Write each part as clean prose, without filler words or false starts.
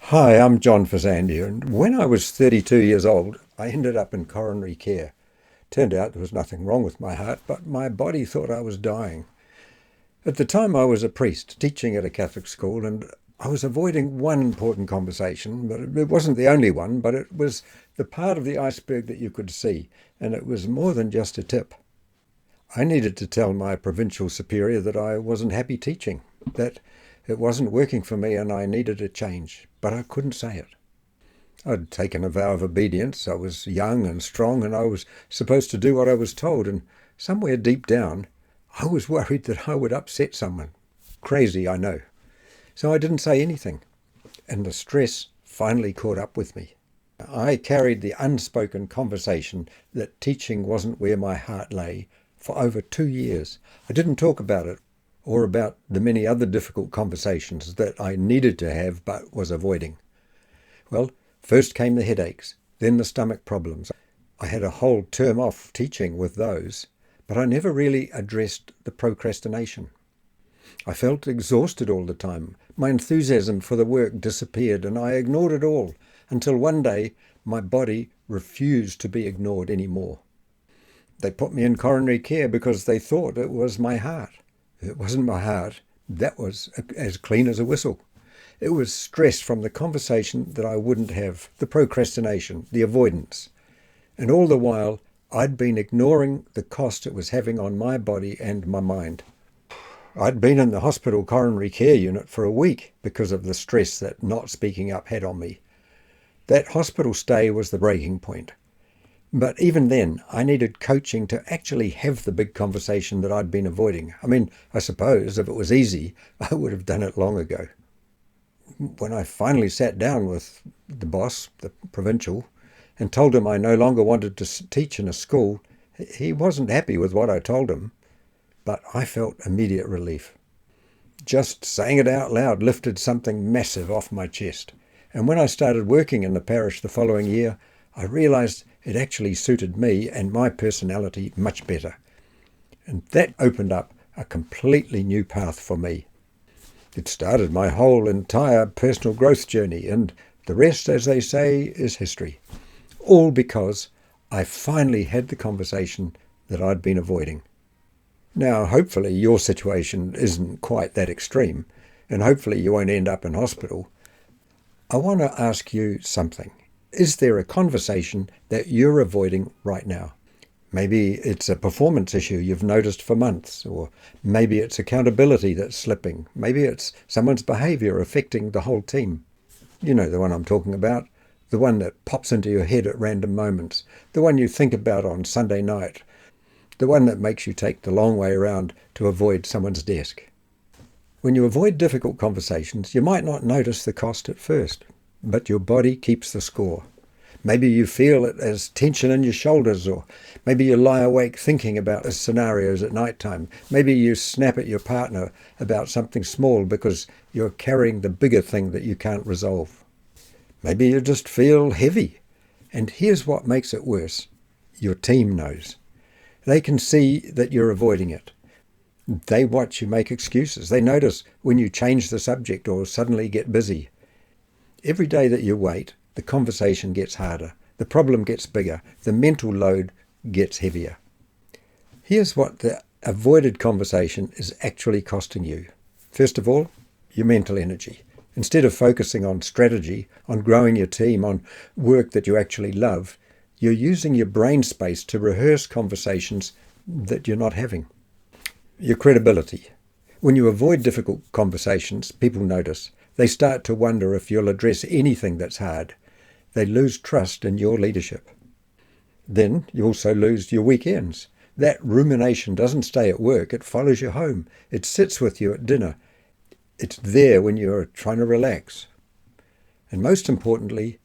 Hi, I'm John Fazandia, and when I was 32 years old, I ended up in coronary care. Turned out there was nothing wrong with my heart, but my body thought I was dying. At the time, I was a priest teaching at a Catholic school, and I was avoiding one important conversation, but it wasn't the only one, but it was the part of the iceberg that you could see, and it was more than just a tip. I needed to tell my provincial superior that I wasn't happy teaching, that it wasn't working for me and I needed a change, but I couldn't say it. I'd taken a vow of obedience. I was young and strong and I was supposed to do what I was told, and somewhere deep down, I was worried that I would upset someone. Crazy, I know. So I didn't say anything, and the stress finally caught up with me. I carried the unspoken conversation that teaching wasn't where my heart lay for over 2 years. I didn't talk about it or about the many other difficult conversations that I needed to have but was avoiding. Well, first came the headaches, then the stomach problems. I had a whole term off teaching with those, but I never really addressed the procrastination. I felt exhausted all the time. My enthusiasm for the work disappeared and I ignored it all until one day my body refused to be ignored anymore. They put me in coronary care because they thought it was my heart. It wasn't my heart. That was as clean as a whistle. It was stress from the conversation that I wouldn't have, the procrastination, the avoidance. And all the while, I'd been ignoring the cost it was having on my body and my mind. I'd been in the hospital coronary care unit for a week because of the stress that not speaking up had on me. That hospital stay was the breaking point. But even then, I needed coaching to actually have the big conversation that I'd been avoiding. I suppose if it was easy, I would have done it long ago. When I finally sat down with the boss, the provincial, and told him I no longer wanted to teach in a school, he wasn't happy with what I told him, but I felt immediate relief. Just saying it out loud lifted something massive off my chest. And when I started working in the parish the following year, I realised it actually suited me and my personality much better. And that opened up a completely new path for me. It started my whole entire personal growth journey, and the rest, as they say, is history. All because I finally had the conversation that I'd been avoiding. Now, hopefully your situation isn't quite that extreme, and hopefully you won't end up in hospital. I want to ask you something. Is there a conversation that you're avoiding right now? Maybe it's a performance issue you've noticed for months, or maybe it's accountability that's slipping. Maybe it's someone's behaviour affecting the whole team. You know the one I'm talking about, the one that pops into your head at random moments, the one you think about on Sunday night, the one that makes you take the long way around to avoid someone's desk. When you avoid difficult conversations, you might not notice the cost at first, but your body keeps the score. Maybe you feel it as tension in your shoulders, or maybe you lie awake thinking about scenarios at night time. Maybe you snap at your partner about something small because you're carrying the bigger thing that you can't resolve. Maybe you just feel heavy. And here's what makes it worse. Your team knows. They can see that you're avoiding it. They watch you make excuses. They notice when you change the subject or suddenly get busy. Every day that you wait, the conversation gets harder, the problem gets bigger, the mental load gets heavier. Here's what the avoided conversation is actually costing you. First of all, your mental energy. Instead of focusing on strategy, on growing your team, on work that you actually love, you're using your brain space to rehearse conversations that you're not having. Your credibility. When you avoid difficult conversations, people notice. They start to wonder if you'll address anything that's hard. They lose trust in your leadership. Then you also lose your weekends. That rumination doesn't stay at work, it follows you home. It sits with you at dinner. It's there when you're trying to relax. And most importantly,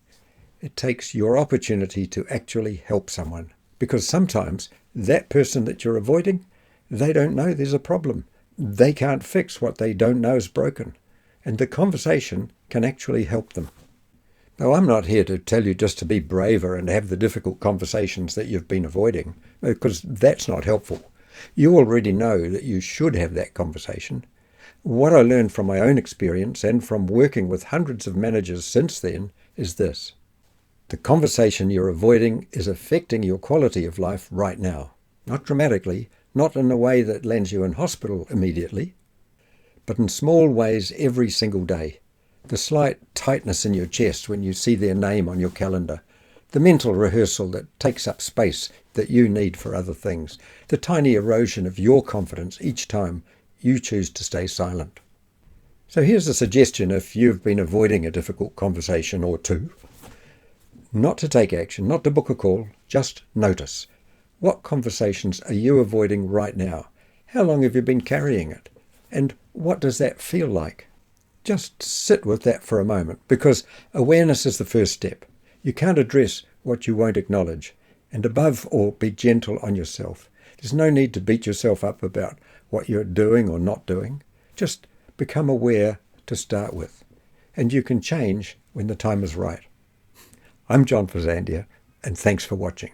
it takes your opportunity to actually help someone. Because sometimes that person that you're avoiding, they don't know there's a problem. They can't fix what they don't know is broken. And the conversation can actually help them. Now, I'm not here to tell you just to be braver and have the difficult conversations that you've been avoiding, because that's not helpful. You already know that you should have that conversation. What I learned from my own experience and from working with hundreds of managers since then is this. The conversation you're avoiding is affecting your quality of life right now. Not dramatically, not in a way that lands you in hospital immediately, but in small ways every single day. The slight tightness in your chest when you see their name on your calendar, the mental rehearsal that takes up space that you need for other things, the tiny erosion of your confidence each time you choose to stay silent. So here's a suggestion if you've been avoiding a difficult conversation or two. Not to take action, not to book a call, just notice. What conversations are you avoiding right now? How long have you been carrying it? And what does that feel like? Just sit with that for a moment, because awareness is the first step. You can't address what you won't acknowledge. And above all, be gentle on yourself. There's no need to beat yourself up about what you're doing or not doing. Just become aware to start with. And you can change when the time is right. I'm John Fazandia, and thanks for watching.